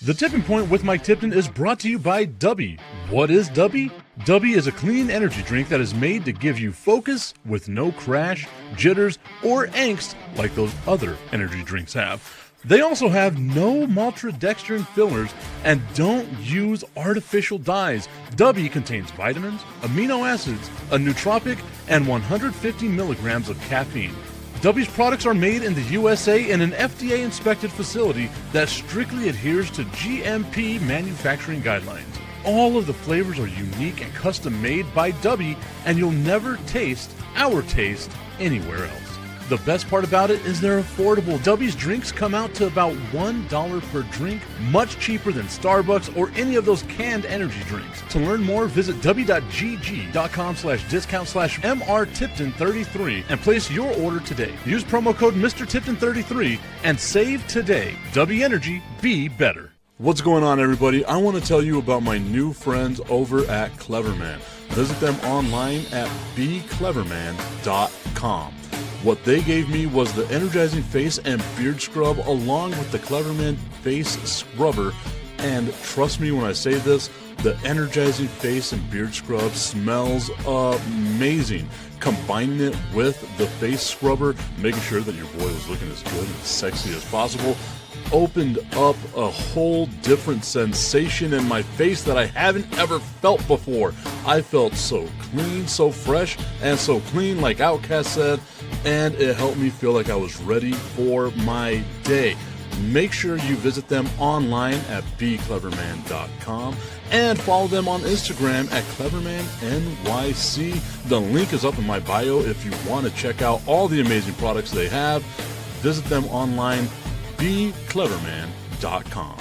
The Tipping Point with Mike Tipton is brought to you by Dubby. What is Dubby? Dubby is a clean energy drink that is made to give you focus with no crash, jitters, or angst like those other energy drinks have. They also have no maltodextrin fillers and don't use artificial dyes. Dubby contains vitamins, amino acids, a nootropic, and 150 milligrams of caffeine. Dubby's products are made in the USA in an FDA-inspected facility that strictly adheres to GMP manufacturing guidelines. All of the flavors are unique and custom-made by Dubby, and you'll never taste our taste anywhere else. The best part about it is they're affordable. Dubby's drinks come out to about $1 per drink, much cheaper than Starbucks or any of those canned energy drinks. To learn more, visit w.gg.com/discount/MRTipton33 and place your order today. Use promo code MrTipton33 and save today. Dubby Energy, be better. What's going on, everybody? I want to tell you about my new friends over at Cleverman. Visit them online at becleverman.com. What they gave me was the energizing face and beard scrub along with the Cleverman face scrubber. And trust me when I say this, the energizing face and beard scrub smells amazing. Combining it with the face scrubber, making sure that your boy was looking as good and sexy as possible, opened up a whole different sensation in my face that I haven't ever felt before. I felt so clean, so fresh, and so clean, like Outkast said, and it helped me feel like I was ready for my day. Make sure you visit them online at becleverman.com and follow them on Instagram at clevermannyc. The link is up in my bio if you want to check out all the amazing products they have. Visit them online, becleverman.com.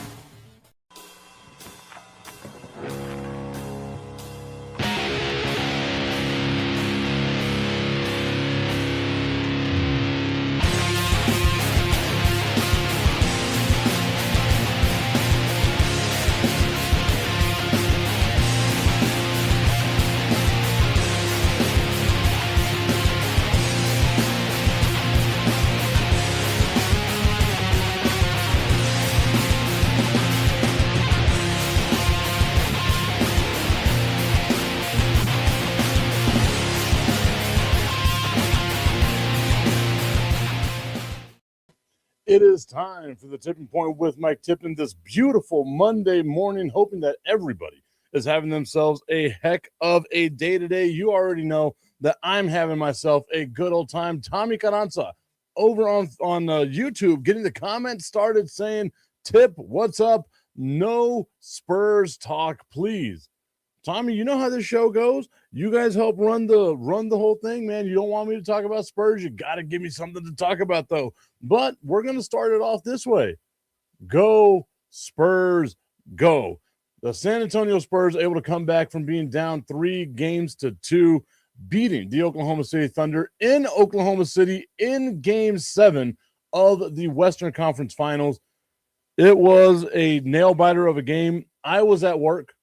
It is time for the Tipping Point with Mike Tipton this beautiful Monday morning, hoping that everybody is having themselves a heck of a day today. You already know that I'm having myself a good old time. Tommy Carranza over on YouTube getting the comments started saying, Tip, what's up? No Spurs talk, please. Tommy, you know how this show goes. You guys help run the whole thing, man. You don't want me to talk about Spurs. You got to give me something to talk about, though. But we're going to start it off this way. Go, Spurs, go. The San Antonio Spurs able to come back from being down 3-2, beating the Oklahoma City Thunder in Oklahoma City in Game 7 of the Western Conference Finals. It was a nail-biter of a game. I was at work.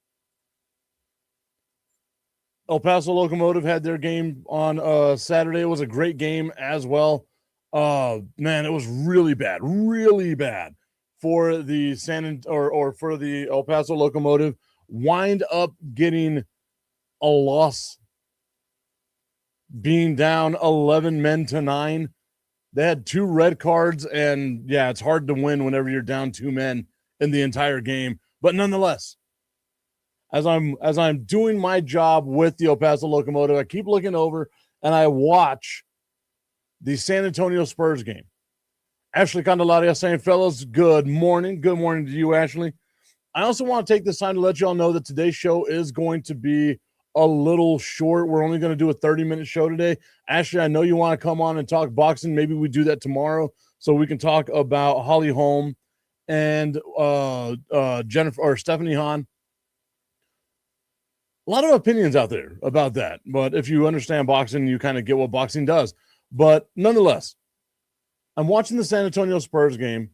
El Paso Locomotive had their game on Saturday. It was a great game as well. Man, it was really bad for the for the El Paso Locomotive. Wind up getting a loss, being down 11-9. They had 2 red cards, and yeah, it's hard to win whenever you're down 2 men in the entire game. But nonetheless, as I'm doing my job with the El Paso Locomotive, I keep looking over and I watch the San Antonio Spurs game. Ashley Candelaria saying, fellas, good morning. Good morning to you, Ashley. I also want to take this time to let you all know that today's show is going to be a little short. We're only going to do a 30-minute show today. Ashley, I know you want to come on and talk boxing. Maybe we do that tomorrow so we can talk about Holly Holm and Jennifer or Stephanie Hahn. A lot of opinions out there about that, but if you understand boxing, you kind of get what boxing does. But nonetheless, I'm watching the San Antonio Spurs game,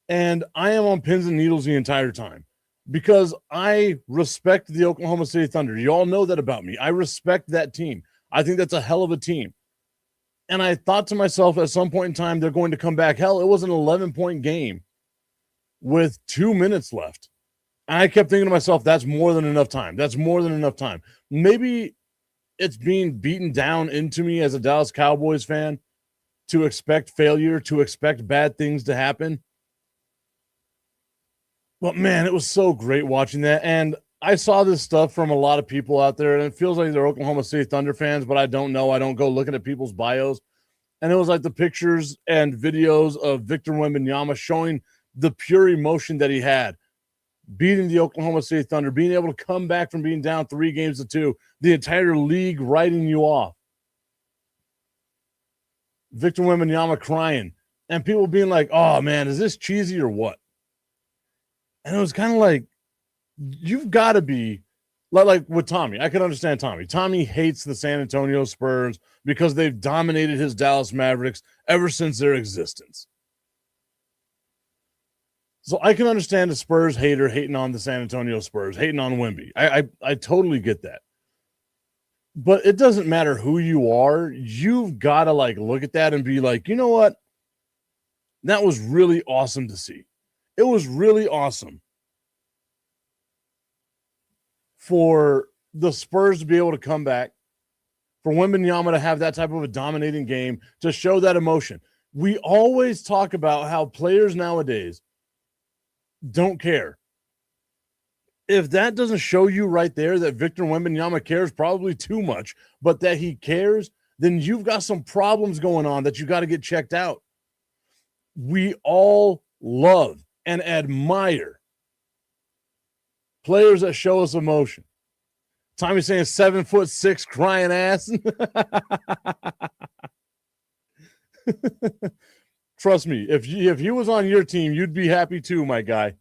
and I am on pins and needles the entire time because I respect the Oklahoma City Thunder. You all know that about me. I respect that team. I think that's a hell of a team. And I thought to myself at some point in time, they're going to come back. Hell, it was an 11-point game with 2 minutes left. And I kept thinking to myself, that's more than enough time. That's more than enough time. Maybe it's being beaten down into me as a Dallas Cowboys fan to expect failure, to expect bad things to happen. But man, it was so great watching that. And I saw this stuff from a lot of people out there, and it feels like they're Oklahoma City Thunder fans, but I don't know. I don't go looking at people's bios. And it was like the pictures and videos of Victor Wembanyama showing the pure emotion that he had, beating the Oklahoma City Thunder, being able to come back from being down 3-2, the entire league writing you off. Victor Wembanyama crying, and people being like, oh, man, is this cheesy or what? And it was kind of like, you've got to be, like with Tommy. I can understand Tommy. Tommy hates the San Antonio Spurs because they've dominated his Dallas Mavericks ever since their existence. So I can understand a Spurs hater hating on the San Antonio Spurs, hating on Wemby. I totally get that. But it doesn't matter who you are. You've got to like look at that and be like, you know what? That was really awesome to see. It was really awesome for the Spurs to be able to come back, for Wembanyama to have that type of a dominating game, to show that emotion. We always talk about how players nowadays don't care. If that doesn't show you right there that Victor Wembanyama cares probably too much, but that he cares, then you've got some problems going on that you got to get checked out. We all love and admire players that show us emotion. Tommy's saying 7'6" crying ass. Trust me, if he was on your team, you'd be happy too, my guy.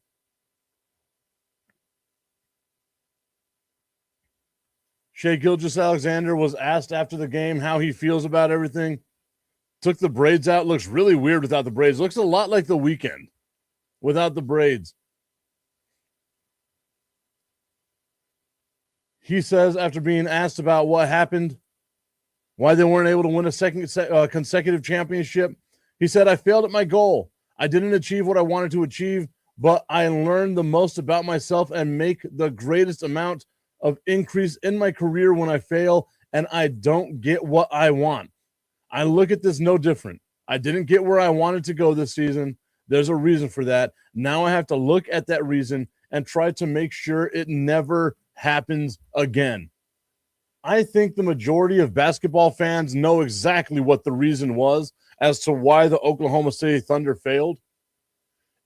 Shai Gilgeous-Alexander was asked after the game how he feels about everything. Took the braids out. Looks really weird without the braids. Looks a lot like The Weeknd without the braids. He says after being asked about what happened, why they weren't able to win a second consecutive championship, he said, I failed at my goal. I didn't achieve what I wanted to achieve, but I learned the most about myself and make the greatest amount of increase in my career when I fail and I don't get what I want. I look at this no different. I didn't get where I wanted to go this season. There's a reason for that. Now I have to look at that reason and try to make sure it never happens again. I think the majority of basketball fans know exactly what the reason was as to why the Oklahoma City Thunder failed.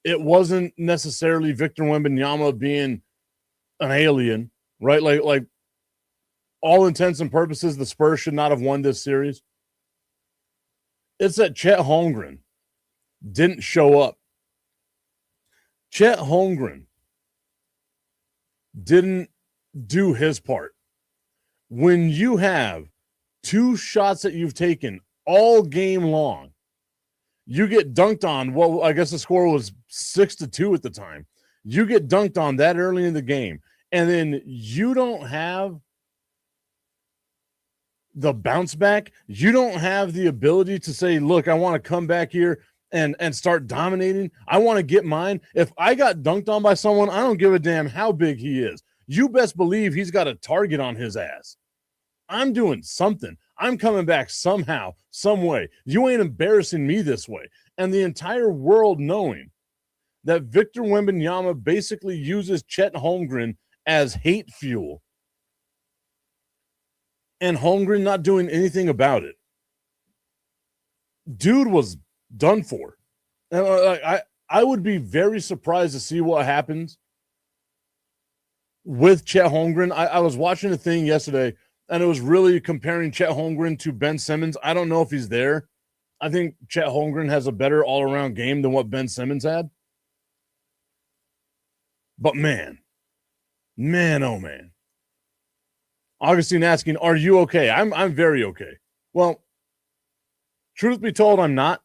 It wasn't necessarily Victor Wembanyama being an alien, right? Like all intents and purposes, the Spurs should not have won this series. It's that Chet Holmgren didn't show up. Chet Holmgren didn't do his part. When you have 2 shots that you've taken all game long, you get dunked on. Well, I guess the score was 6-2 at the time. You get dunked on that early in the game, and then you don't have the bounce back. You don't have the ability to say, look, I want to come back here and start dominating. I want to get mine. If I got dunked on by someone, I don't give a damn how big he is. You best believe he's got a target on his ass. I'm doing something. I'm coming back somehow, some way. You ain't embarrassing me this way. And the entire world knowing that Victor Wembanyama basically uses Chet Holmgren as hate fuel, and Holmgren not doing anything about it. Dude was done for. And I would be very surprised to see what happens with Chet Holmgren. I was watching a thing yesterday, and it was really comparing Chet Holmgren to Ben Simmons. I don't know if he's there. I think Chet Holmgren has a better all-around game than what Ben Simmons had. But man, oh man. Augustine asking, are you okay? I'm very okay. Well, truth be told, I'm not.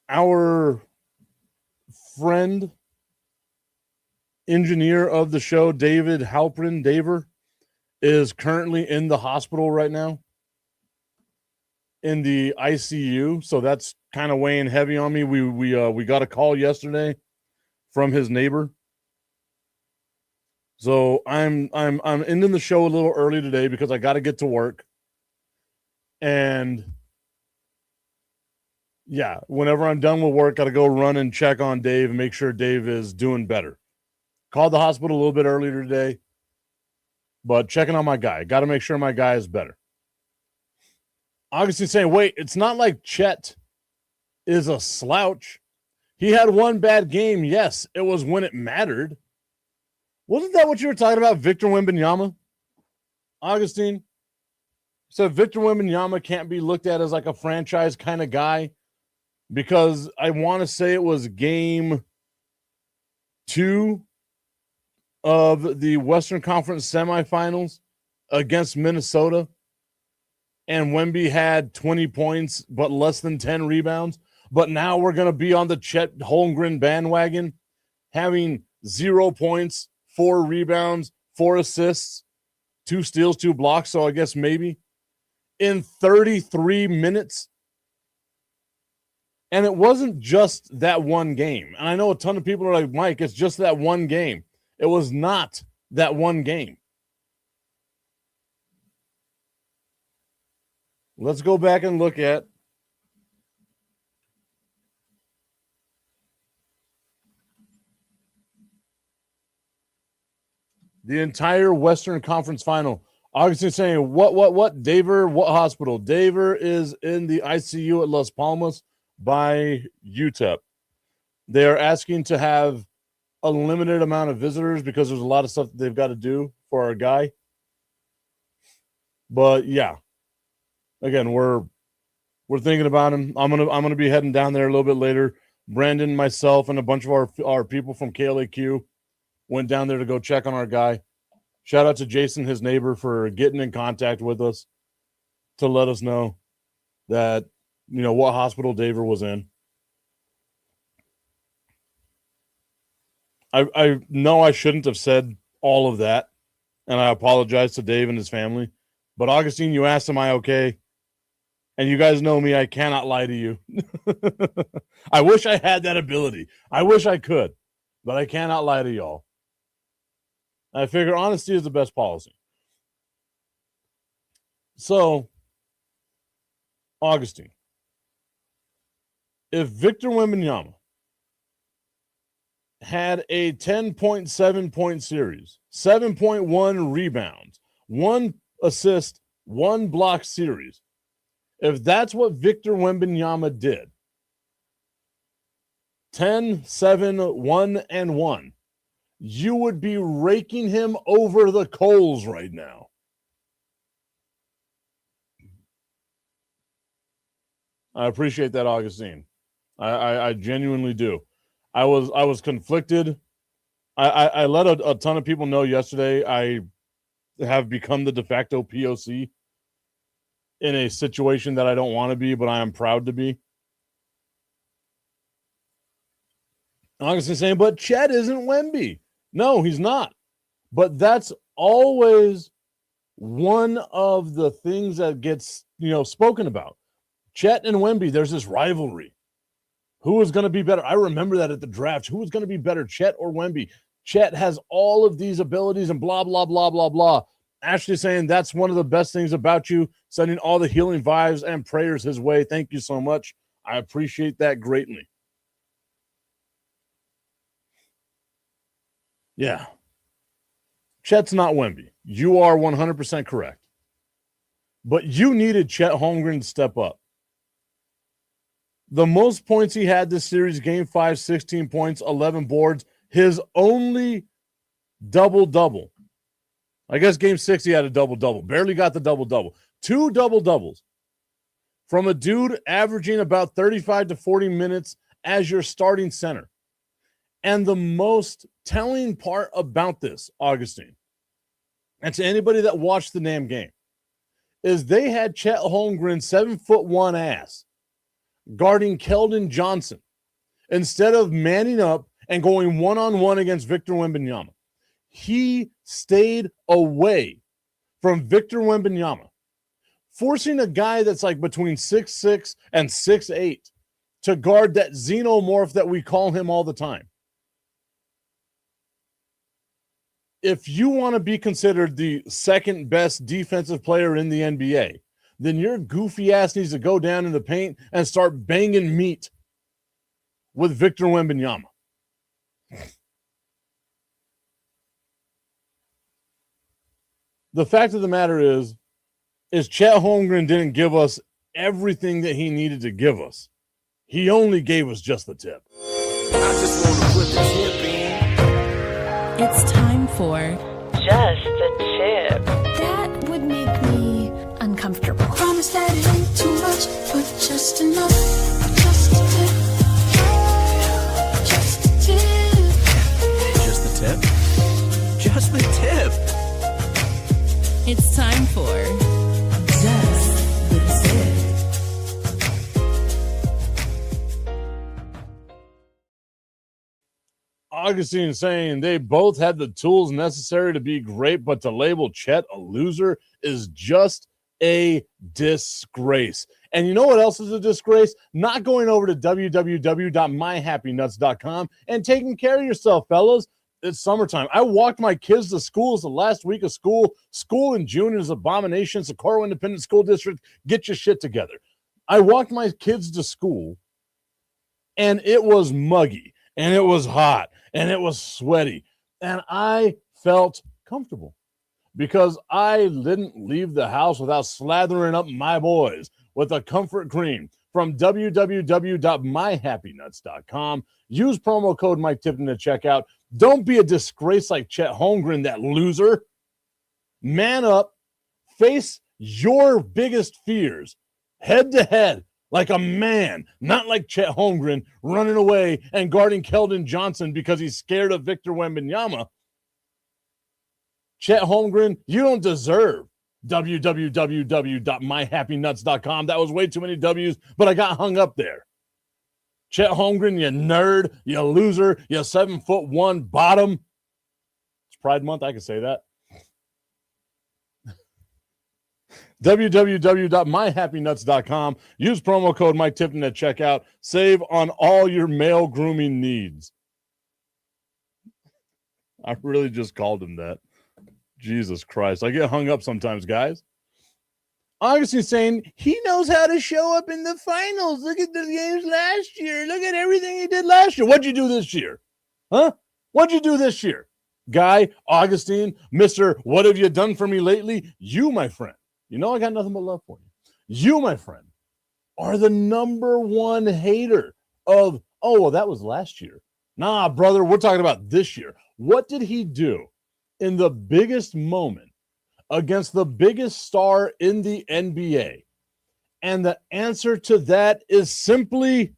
Our friend, engineer of the show, David Halprin, is currently in the hospital right now. in the ICU, so that's kind of weighing heavy on me. We got a call yesterday from his neighbor. So I'm ending the show a little early today because I got to get to work. And yeah, whenever I'm done with work, got to go run and check on Dave and make sure Dave is doing better. Called the hospital a little bit earlier today, but checking on my guy. Got to make sure my guy is better. Augustine saying, wait, it's not like Chet is a slouch. He had one bad game. Yes, it was when it mattered. Wasn't that what you were talking about, Victor Wembanyama? Augustine said Victor Wembanyama can't be looked at as like a franchise kind of guy because I want to say it was game 2 of the Western Conference semifinals against Minnesota, and Wemby had 20 points but less than 10 rebounds. But now we're going to be on the Chet Holmgren bandwagon, having 0 points, 4 rebounds, 4 assists, 2 steals, 2 blocks. So I guess maybe in 33 minutes. And it wasn't just that one game. And I know a ton of people are like, Mike, it's just that one game. It was not that one game. Let's go back and look at the entire Western Conference final. Augustine saying, what? Daver, what hospital? Daver is in the ICU at Las Palmas by UTEP. They are asking to have a limited amount of visitors because there's a lot of stuff that they've got to do for our guy. But yeah, again, we're thinking about him. I'm gonna be heading down there a little bit later. Brandon, myself, and a bunch of our people from KLAQ went down there to go check on our guy. Shout out to Jason, his neighbor, for getting in contact with us to let us know that, what hospital Daver was in. I know I shouldn't have said all of that, and I apologize to Dave and his family. But Augustine, you asked, am I okay? And you guys know me, I cannot lie to you. I wish I had that ability. I wish I could, but I cannot lie to y'all. I figure honesty is the best policy. So, Augustine, if Victor Wembanyama had a 10.7 point series, 7.1 rebounds, 1 assist, 1 block series, if that's what Victor Wembanyama did, 10, 7, 1, and 1, you would be raking him over the coals right now. I appreciate that, Augustine. I genuinely do. I was conflicted. I let a ton of people know yesterday I have become the de facto POC in a situation that I don't want to be, but I am proud to be. Augustine saying, but Chet isn't Wemby. No, he's not. But that's always one of the things that gets, spoken about. Chet and Wemby, there's this rivalry. Who is going to be better? I remember that at the draft. Who is going to be better, Chet or Wemby? Chet has all of these abilities and blah, blah, blah, blah, blah. Ashley saying that's one of the best things about you, sending all the healing vibes and prayers his way. Thank you so much. I appreciate that greatly. Yeah. Chet's not Wemby. You are 100% correct. But you needed Chet Holmgren to step up. The most points he had this series, game 5, 16 points, 11 boards. His only double-double. I guess game 6 he had a double-double. Barely got the double-double. 2 double-doubles from a dude averaging about 35 to 40 minutes as your starting center. And the most telling part about this, Augustine, and to anybody that watched the damn game, is they had Chet Holmgren, 7'1" ass, guarding Keldon Johnson instead of manning up and going one-on-one against Victor Wembanyama. He stayed away from Victor Wembanyama Forcing a guy that's like between 6'6" and 6'8" to guard that xenomorph that we call him all the time. If you want to be considered the second best defensive player in the NBA, then your goofy ass needs to go down in the paint and start banging meat with Victor Wembanyama. The fact of the matter is Chet Holmgren didn't give us everything that he needed to give us. He only gave us just the tip. I just want to put the tip in. It's time for Just the Tip. That would make me uncomfortable. Promise that it ain't too much, but just enough. Just a tip. Just a tip. Just the tip. Just the tip. It's time for Just the Tip. Augustine saying they both had the tools necessary to be great, but to label Chet a loser is just a disgrace. And you know what else is a disgrace? Not going over to www.myhappynuts.com and taking care of yourself, fellas. It's summertime. I walked my kids to school. It's the last week of school. School in June is abomination. Socorro Independent School District, get your shit together. I walked my kids to school, and it was muggy, and it was hot, and it was sweaty, and I felt comfortable because I didn't leave the house without slathering up my boys with a comfort cream from www.myhappynuts.com. Use promo code Mike Tipton at checkout. Don't be a disgrace like Chet Holmgren, that loser. Man up, face your biggest fears head to head like a man, not like Chet Holmgren running away and guarding Keldon Johnson because he's scared of Victor Wembanyama. Chet Holmgren, you don't deserve www.myhappynuts.com. That was way too many W's, but I got hung up there. Chet Holmgren, you nerd, you loser, you 7'1" bottom. It's Pride Month, I can say that. www.myhappynuts.com. Use promo code Mike Tipton at checkout. Save on all your male grooming needs. I really just called him that. Jesus Christ. I get hung up sometimes, guys. Augustine's saying he knows how to show up in the finals. Look at the games last year. Look at everything he did last year. What'd you do this year? Huh? What'd you do this year? Guy, Augustine, Mr. What have you done for me lately? You, my friend. You know I got nothing but love for you. You, my friend, are the number one hater of, oh, well, that was last year. Nah, brother, we're talking about this year. What did he do in the biggest moment against the biggest star in the NBA? And the answer to that is simply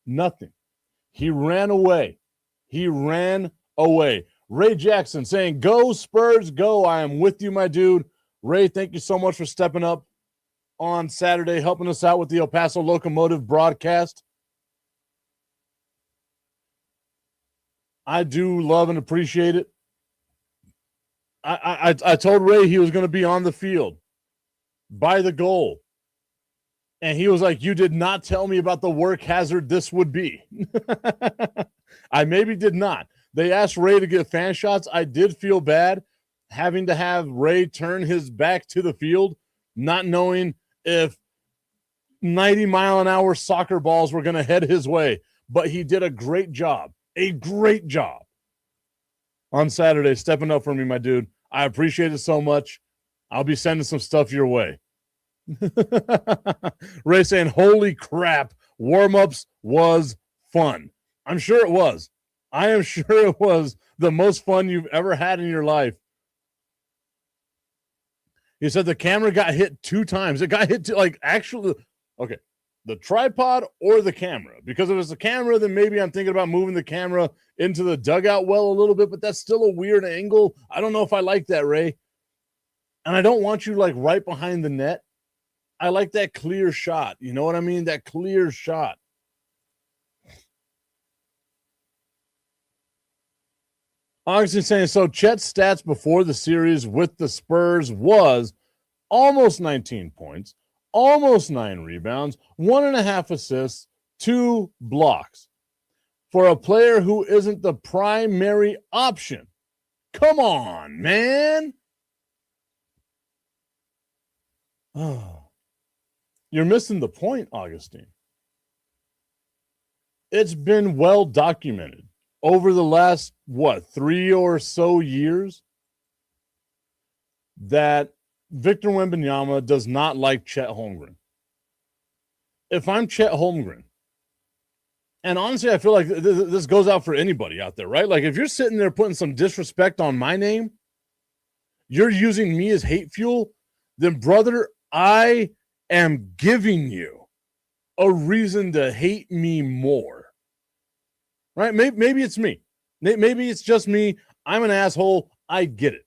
nothing. He ran away. He ran away. Ray Jackson saying, go Spurs, go. I am with you, my dude. Ray, thank you so much for stepping up on Saturday, helping us out with the El Paso Locomotive broadcast. I do love and appreciate it. I told Ray he was going to be on the field by the goal. And he was like, you did not tell me about the work hazard this would be. I maybe did not. They asked Ray to get fan shots. I did feel bad having to have Ray turn his back to the field, not knowing if 90-mile-an-hour soccer balls were going to head his way. But he did a great job on Saturday, stepping up for me, my dude. I appreciate it so much. I'll be sending some stuff your way. Ray saying, holy crap, warm-ups was fun. I'm sure it was. I am sure it was the most fun you've ever had in your life. He said the camera got hit 2 times. It got hit actually, okay, the tripod or the camera. Because if it's the camera, then maybe I'm thinking about moving the camera into the dugout well a little bit, but that's still a weird angle. I don't know if I like that, Ray. And I don't want you right behind the net. I like that clear shot. You know what I mean? That clear shot. Augustine saying, so Chet's stats before the series with the Spurs was almost 19 points, almost 9 rebounds, 1.5 assists, 2 blocks for a player who isn't the primary option. Come on, man. Oh, you're missing the point, Augustine. It's been well documented over the last, 3 or so years that Victor Wembanyama does not like Chet Holmgren. If I'm Chet Holmgren, and honestly, I feel like this goes out for anybody out there, right? Like if you're sitting there putting some disrespect on my name, you're using me as hate fuel, then brother, I am giving you a reason to hate me more, right? Maybe it's me. Maybe it's just me. I'm an asshole. I get it.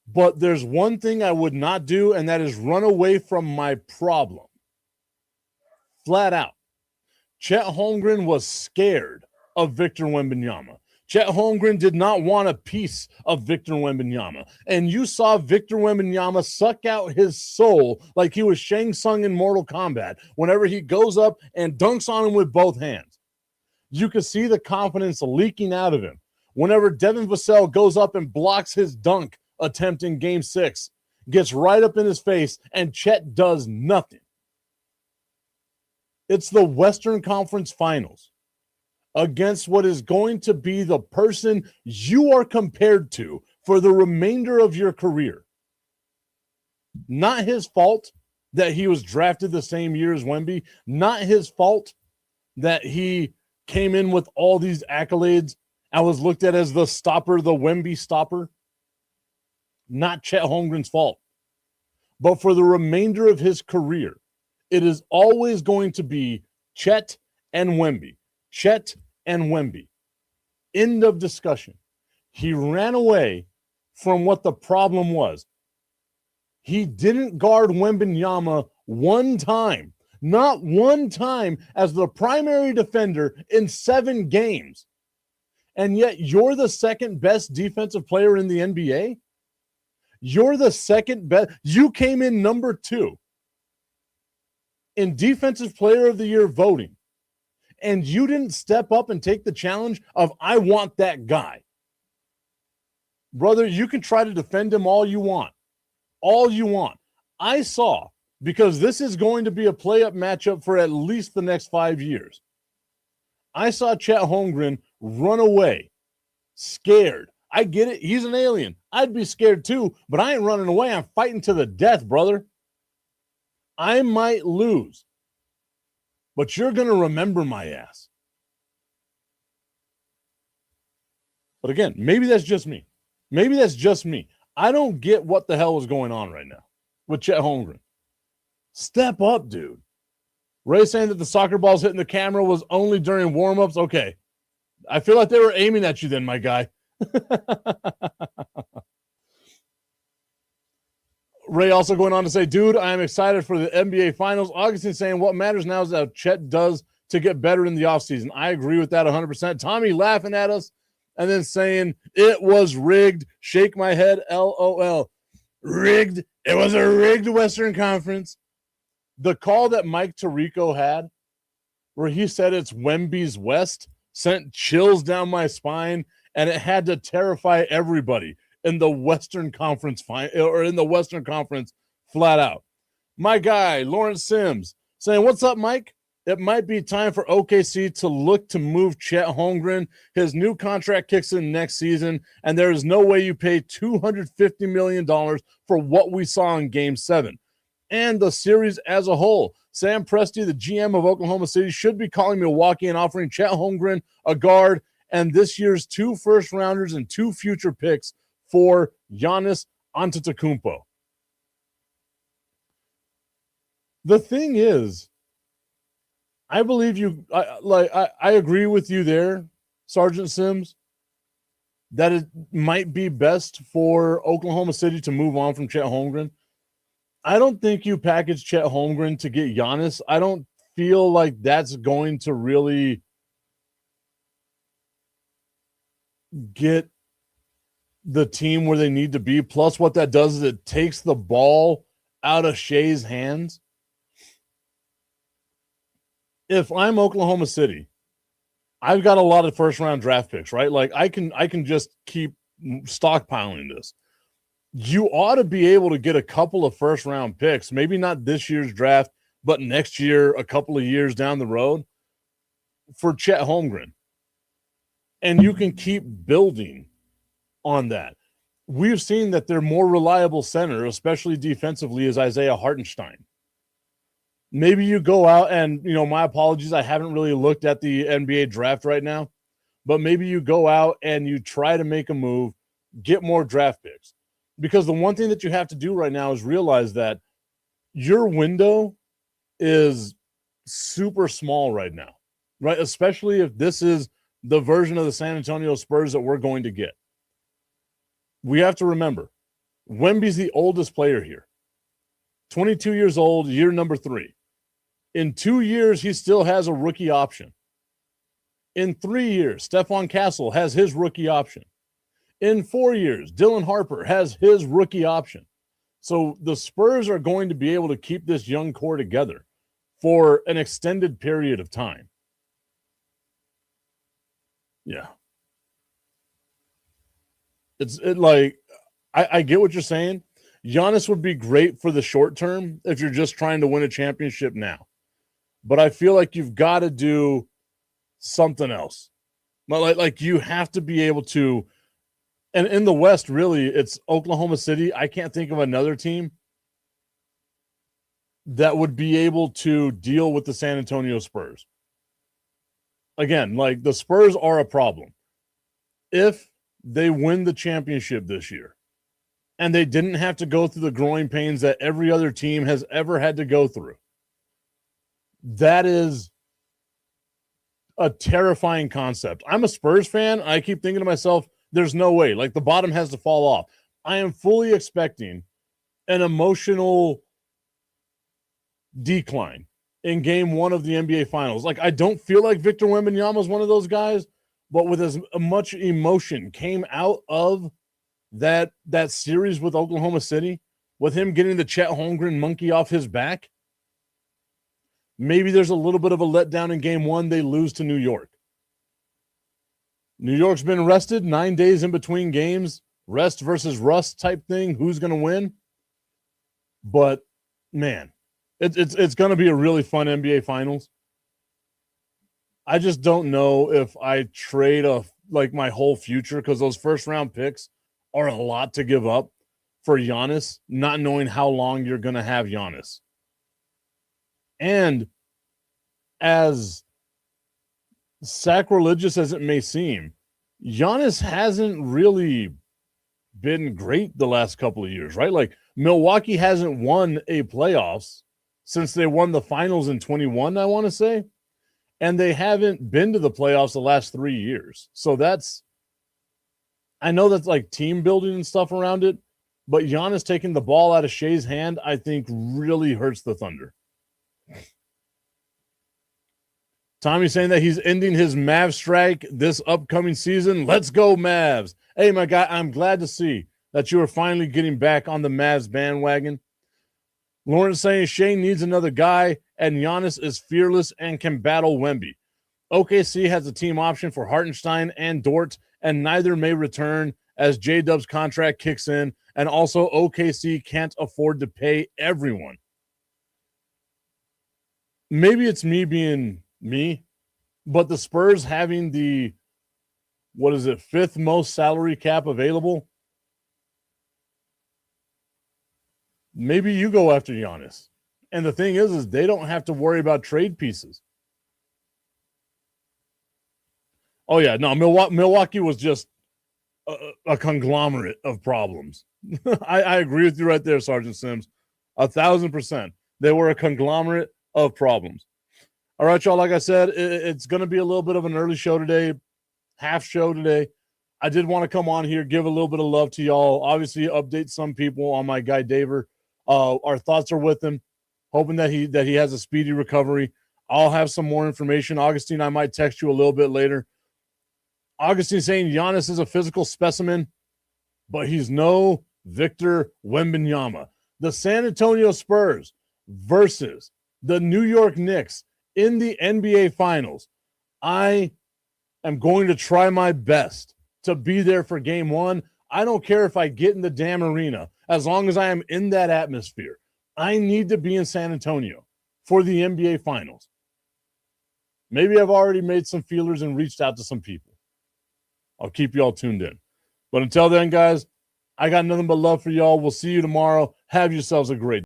But there's one thing I would not do, and that is run away from my problem. Flat out. Chet Holmgren was scared of Victor Wembanyama. Chet Holmgren did not want a piece of Victor Wembanyama. And you saw Victor Wembanyama suck out his soul like he was Shang Tsung in Mortal Kombat whenever he goes up and dunks on him with both hands. You could see the confidence leaking out of him whenever Devin Vassell goes up and blocks his dunk attempt in Game 6, gets right up in his face, and Chet does nothing. It's the Western Conference Finals against what is going to be the person you are compared to for the remainder of your career. Not his fault that he was drafted the same year as Wemby. Not his fault that he came in with all these accolades and was looked at as the stopper, the Wemby stopper. Not Chet Holmgren's fault. But for the remainder of his career, it is always going to be Chet and Wemby. Chet and Wemby. End of discussion. He ran away from what the problem was. He didn't guard Wembanyama one time. Not one time as the primary defender in 7 games. And yet you're the second best defensive player in the NBA? You're the second best. You came in number 2 in Defensive Player of the Year voting, and you didn't step up and take the challenge of, I want that guy. Brother, you can try to defend him all you want. All you want. I saw, because this is going to be a play-up matchup for at least the next 5 years, I saw Chet Holmgren run away, scared. I get it. He's an alien. I'd be scared too, but I ain't running away. I'm fighting to the death, brother. I might lose, but you're going to remember my ass. But again, maybe that's just me. Maybe that's just me. I don't get what the hell is going on right now with Chet Holmgren. Step up, dude. Ray saying that the soccer balls hitting the camera was only during warm-ups. Okay. I feel like they were aiming at you then, my guy. Ray also going on to say, dude, I am excited for the NBA Finals. Augustine saying what matters now is how Chet does to get better in the offseason. I agree with that 100%. Tommy laughing at us and then saying it was rigged. Shake my head, LOL. Rigged. It was a rigged Western Conference. The call that Mike Tirico had where he said it's Wemby's West sent chills down my spine, and it had to terrify everybody in the Western Conference flat out. My guy, Lawrence Sims, saying, what's up, Mike? It might be time for OKC to look to move Chet Holmgren. His new contract kicks in next season, and there is no way you pay $250 million for what we saw in Game 7. And the series as a whole. Sam Presti, the GM of Oklahoma City, should be calling Milwaukee and offering Chet Holmgren a guard and this year's 2 first-rounders and 2 future picks for Giannis Antetokounmpo. The thing is, I believe you. I agree with you there, Sergeant Sims, that it might be best for Oklahoma City to move on from Chet Holmgren. I don't think you package Chet Holmgren to get Giannis. I don't feel like that's going to really get the team where they need to be. Plus, what that does is it takes the ball out of Shea's hands. If I'm Oklahoma City, I've got a lot of first-round draft picks, right? Like I can just keep stockpiling this. You ought to be able to get a couple of first-round picks, maybe not this year's draft, but next year, a couple of years down the road for Chet Holmgren. And you can keep building on that. We've seen that their more reliable center, especially defensively, is Isaiah Hartenstein. Maybe you go out and, my apologies, I haven't really looked at the NBA draft right now, but maybe you go out and you try to make a move, get more draft picks. Because the one thing that you have to do right now is realize that your window is super small right now, right? Especially if this is the version of the San Antonio Spurs that we're going to get. We have to remember, Wemby's the oldest player here. 22 years old, year number 3. In 2 years, he still has a rookie option. In 3 years, Stephon Castle has his rookie option. In 4 years, Dylan Harper has his rookie option. So the Spurs are going to be able to keep this young core together for an extended period of time. Yeah. I get what you're saying. Giannis would be great for the short term if you're just trying to win a championship now. But I feel like you've got to do something else. Like you have to be able to, and in the West, really, it's Oklahoma City. I can't think of another team that would be able to deal with the San Antonio Spurs. Again, like the Spurs are a problem. If they win the championship this year and they didn't have to go through the growing pains that every other team has ever had to go through, that is a terrifying concept. I'm a Spurs fan. I keep thinking to myself, there's no way. Like the bottom has to fall off. I am fully expecting an emotional decline in game 1 of the NBA Finals. Like I don't feel like Victor Wembanyama is one of those guys, but with as much emotion came out of that series with Oklahoma City, with him getting the Chet Holmgren monkey off his back, maybe there's a little bit of a letdown in game 1. They lose to New York. New York's been rested 9 days in between games, rest versus rust type thing. Who's going to win? But man, it's going to be a really fun NBA Finals. I just don't know if I trade my whole future, because those first round picks are a lot to give up for Giannis, not knowing how long you're going to have Giannis. And as sacrilegious as it may seem, Giannis hasn't really been great the last couple of years, right? Like Milwaukee hasn't won a playoffs since they won the finals in 21, I want to say. And they haven't been to the playoffs the last 3 years. So I know that's like team building and stuff around it, but Giannis taking the ball out of Shea's hand, I think really hurts the Thunder. Tommy saying that he's ending his Mavs strike this upcoming season. Let's go, Mavs. Hey, my guy, I'm glad to see that you are finally getting back on the Mavs bandwagon. Lawrence saying Shea needs another guy, and Giannis is fearless and can battle Wemby. OKC has a team option for Hartenstein and Dort, and neither may return as J-Dub's contract kicks in, and also OKC can't afford to pay everyone. Maybe it's me being me, but the Spurs having the, 5th most salary cap available, maybe you go after Giannis. And the thing is they don't have to worry about trade pieces. Oh, yeah, no, Milwaukee was just a conglomerate of problems. I agree with you right there, Sergeant Sims. 1,000%. They were a conglomerate of problems. All right, y'all, like I said, it's going to be a little bit of an early show today, half show today. I did want to come on here, give a little bit of love to y'all. Obviously, update some people on my guy, Daver. Our thoughts are with him, hoping that he has a speedy recovery. I'll have some more information. Augustine, I might text you a little bit later. Augustine saying Giannis is a physical specimen. but he's no Victor Wembanyama. The San Antonio Spurs versus the New York Knicks in the NBA Finals. I am going to try my best to be there for game one. I don't care if I get in the damn arena, as long as I am in that atmosphere. I need to be in San Antonio for the NBA Finals. Maybe I've already made some feelers and reached out to some people. I'll keep you all tuned in. But until then, guys, I got nothing but love for y'all. We'll see you tomorrow. Have yourselves a great day.